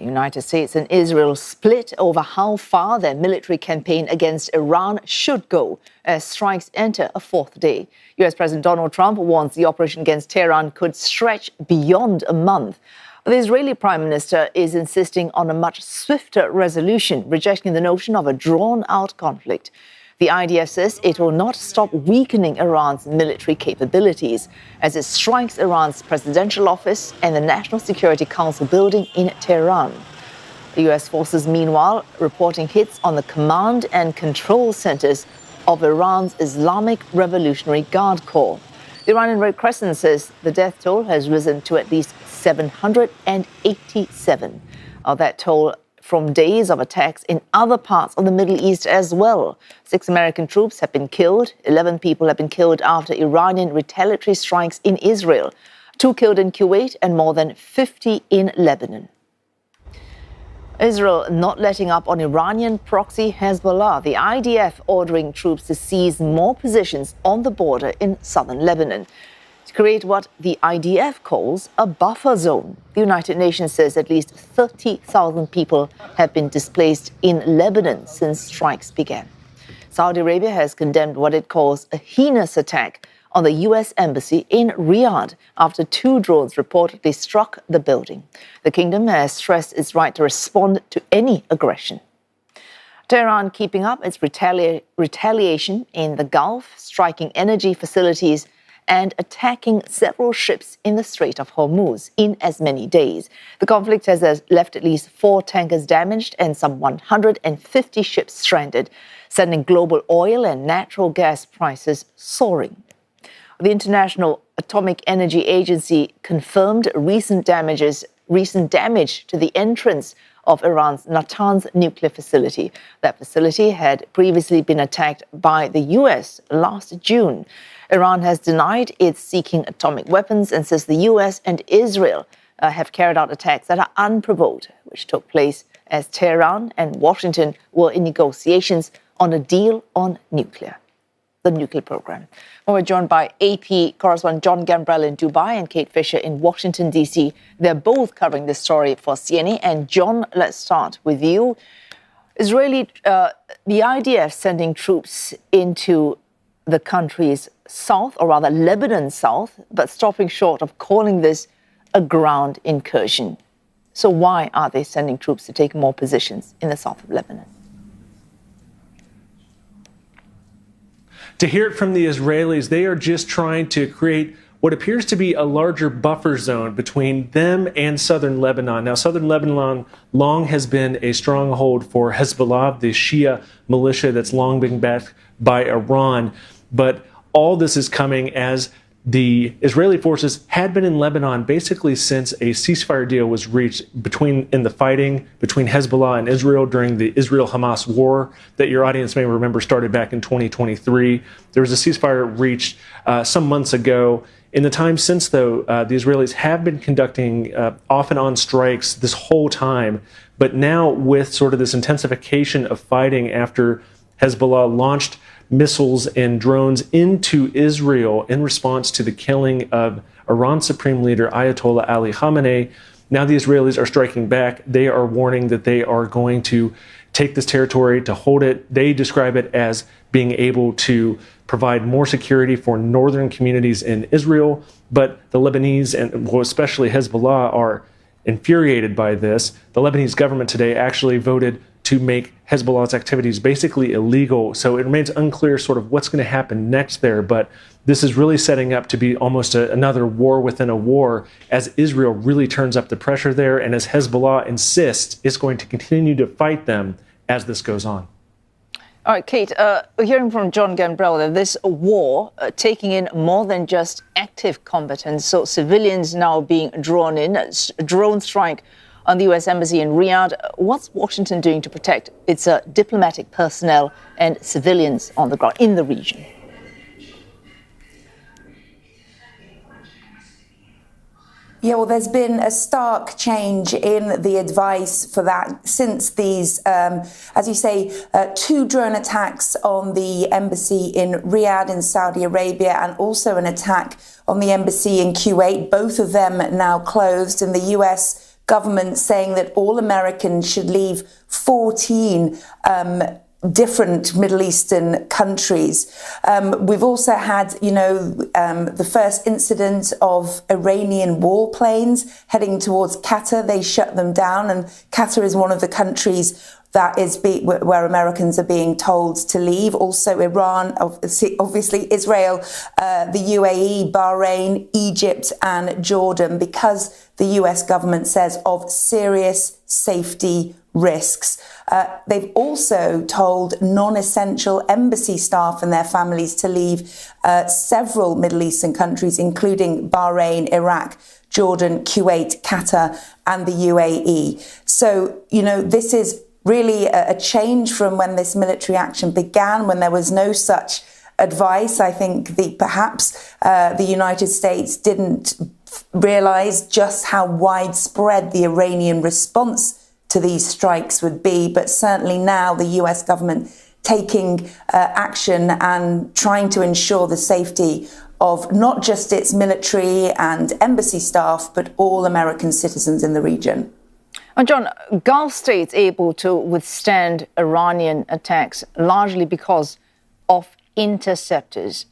The United States and Israel split over how far their military campaign against Iran should go as strikes enter a fourth day. US President Donald Trump warns the operation against Tehran could stretch beyond a month. The Israeli Prime Minister is insisting on a much swifter resolution, rejecting the notion of a drawn-out conflict. The IDF says it will not stop weakening Iran's military capabilities as it strikes Iran's presidential office and the National Security Council building in Tehran. The U.S. forces, meanwhile, reporting hits on the command and control centers of Iran's Islamic Revolutionary Guard Corps. The Iranian Red Crescent says the death toll has risen to at least 787. That toll from days of attacks in other parts of the Middle East as well. 6 American troops have been killed. 11 people have been killed after Iranian retaliatory strikes in Israel. 2 killed in Kuwait and more than 50 in Lebanon. Israel not letting up on Iranian proxy Hezbollah. The IDF ordering troops to seize more positions on the border in southern Lebanon to create what the IDF calls a buffer zone. The United Nations says at least 30,000 people have been displaced in Lebanon since strikes began. Saudi Arabia has condemned what it calls a heinous attack on the U.S. embassy in Riyadh after 2 drones reportedly struck the building. The kingdom has stressed its right to respond to any aggression. Tehran keeping up its retaliation in the Gulf, striking energy facilities and attacking several ships in the Strait of Hormuz in as many days. The conflict has left at least 4 tankers damaged and some 150 ships stranded, sending global oil and natural gas prices soaring. The International Atomic Energy Agency confirmed recent damage to the entrance of Iran's Natanz nuclear facility. That facility had previously been attacked by the U.S. last June. Iran has denied it's seeking atomic weapons and says the U.S. and Israel have carried out attacks that are unprovoked, which took place as Tehran and Washington were in negotiations on a deal on the nuclear program. We're joined by AP correspondent Jon Gambrell in Dubai and Kate Fisher in Washington, D.C. They're both covering this story for CNN. And Jon, let's start with you. The IDF sending troops into the country's south, or rather Lebanon's south, but stopping short of calling this a ground incursion. So why are they sending troops to take more positions in the south of Lebanon? To hear it from the Israelis, they are just trying to create what appears to be a larger buffer zone between them and southern Lebanon. Now, southern Lebanon long has been a stronghold for Hezbollah, the Shia militia that's long been backed by Iran. But all this is coming as the Israeli forces had been in Lebanon basically since a ceasefire deal was reached in the fighting between Hezbollah and Israel during the Israel-Hamas war that your audience may remember started back in 2023. There was a ceasefire reached some months ago. In the time since, though, the Israelis have been conducting off and on strikes this whole time. But now with sort of this intensification of fighting after Hezbollah launched missiles and drones into Israel in response to the killing of Iran's supreme leader, Ayatollah Ali Khamenei. Now the Israelis are striking back. They are warning that they are going to take this territory, to hold it. They describe it as being able to provide more security for northern communities in Israel. But the Lebanese, and especially Hezbollah, are infuriated by this. The Lebanese government today actually voted to make Hezbollah's activities basically illegal. So it remains unclear sort of what's going to happen next there. But this is really setting up to be almost another war within a war as Israel really turns up the pressure there and as Hezbollah insists it's going to continue to fight them as this goes on. All right, Kate, we're hearing from Jon Gambrell that this war taking in more than just active combatants, so civilians now being drawn in, a drone strike on the U.S. Embassy in Riyadh. What's Washington doing to protect its diplomatic personnel and civilians on the ground in the region? Yeah, well, there's been a stark change in the advice for that since these, as you say, 2 drone attacks on the embassy in Riyadh in Saudi Arabia and also an attack on the embassy in Kuwait, both of them now closed. And the U.S. government saying that all Americans should leave 14 different Middle Eastern countries. We've also had, the first incident of Iranian warplanes heading towards Qatar. They shut them down, and Qatar is one of the countries that is where Americans are being told to leave. Also Iran, obviously Israel, the UAE, Bahrain, Egypt and Jordan, because the US government says of serious safety risks. They've also told non-essential embassy staff and their families to leave several Middle Eastern countries, including Bahrain, Iraq, Jordan, Kuwait, Qatar and the UAE. So, this is really a change from when this military action began, when there was no such advice. I think perhaps the United States didn't realize just how widespread the Iranian response to these strikes would be. But certainly now the US government taking action and trying to ensure the safety of not just its military and embassy staff, but all American citizens in the region. And Jon, Gulf states able to withstand Iranian attacks largely because of interceptors.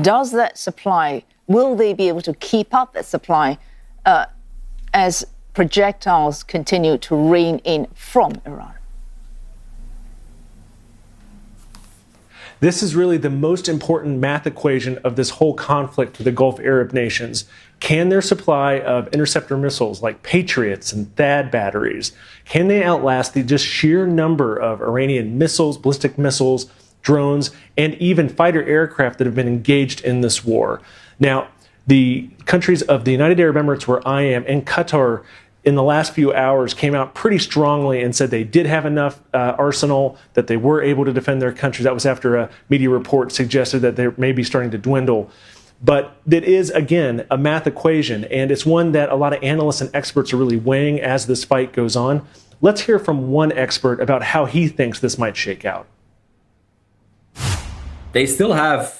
Does that supply, will they be able to keep up that supply as projectiles continue to rain in from Iran? This is really the most important math equation of this whole conflict for the Gulf Arab nations. Can their supply of interceptor missiles like Patriots and THAAD batteries, can they outlast the just sheer number of Iranian missiles, ballistic missiles, drones, and even fighter aircraft that have been engaged in this war? Now, the countries of the United Arab Emirates, where I am, and Qatar in the last few hours came out pretty strongly and said they did have enough arsenal, that they were able to defend their countries. That was after a media report suggested that they may be starting to dwindle. But it is, again, a math equation, and it's one that a lot of analysts and experts are really weighing as this fight goes on. Let's hear from one expert about how he thinks this might shake out. They still have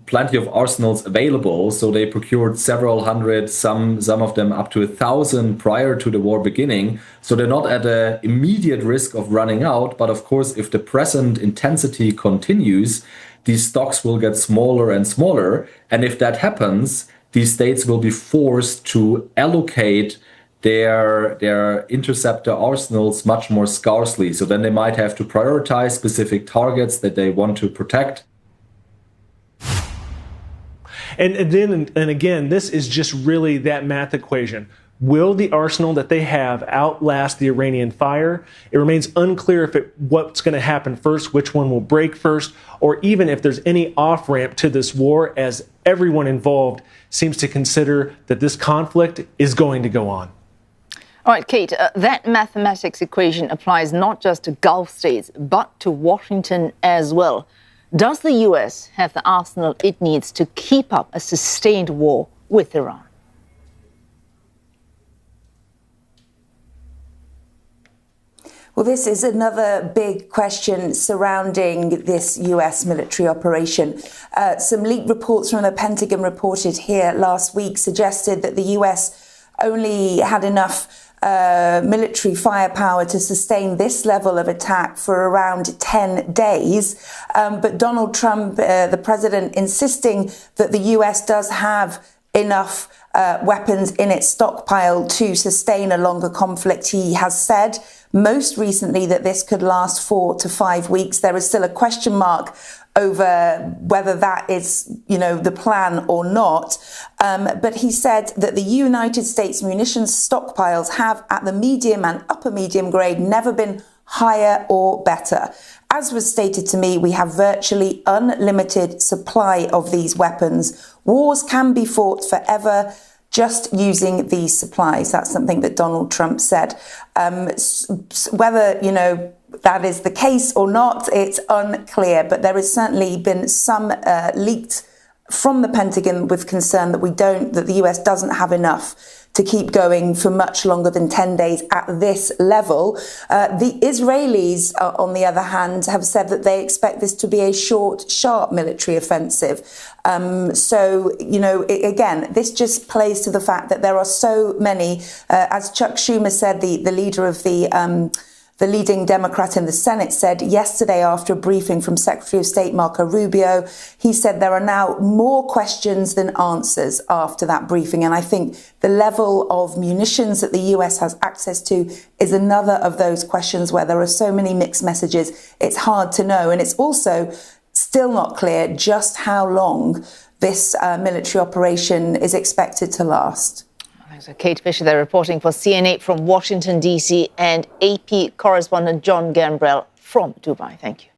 plenty of arsenals available, so they procured several hundred, some of them up to 1,000 prior to the war beginning. So they're not at an immediate risk of running out. But of course, if the present intensity continues, these stocks will get smaller and smaller. And if that happens, these states will be forced to allocate their interceptor arsenals much more scarcely. So then they might have to prioritize specific targets that they want to protect. And again, this is just really that math equation. Will the arsenal that they have outlast the Iranian fire? It remains unclear what's going to happen first, which one will break first, or even if there's any off-ramp to this war, as everyone involved seems to consider that this conflict is going to go on. All right, Kate, that mathematics equation applies not just to Gulf states, but to Washington as well. Does the US have the arsenal it needs to keep up a sustained war with Iran? Well, this is another big question surrounding this US military operation. Some leaked reports from the Pentagon reported here last week suggested that the US only had enough military firepower to sustain this level of attack for around 10 days. But Donald Trump, the president, insisting that the US does have enough weapons in its stockpile to sustain a longer conflict. He has said most recently that this could last 4 to 5 weeks. There is still a question mark over whether that is, the plan or not. But he said that the United States munitions stockpiles have, at the medium and upper medium grade, never been higher or better. As was stated to me, we have virtually unlimited supply of these weapons. Wars can be fought forever just using these supplies. That's something that Donald Trump said. Whether, that is the case or not, it's unclear. But there has certainly been some leaked from the Pentagon with concern that the US doesn't have enough to keep going for much longer than 10 days at this level. The Israelis, on the other hand, have said that they expect this to be a short, sharp military offensive. So, again, this just plays to the fact that there are so many, as Chuck Schumer said, the leader of the leading Democrat in the Senate said yesterday after a briefing from Secretary of State Marco Rubio, he said there are now more questions than answers after that briefing. And I think the level of munitions that the US has access to is another of those questions where there are so many mixed messages. It's hard to know. And it's also still not clear just how long this military operation is expected to last. So Kate Fisher there reporting for CNN from Washington, D.C., and AP correspondent Jon Gambrell from Dubai. Thank you.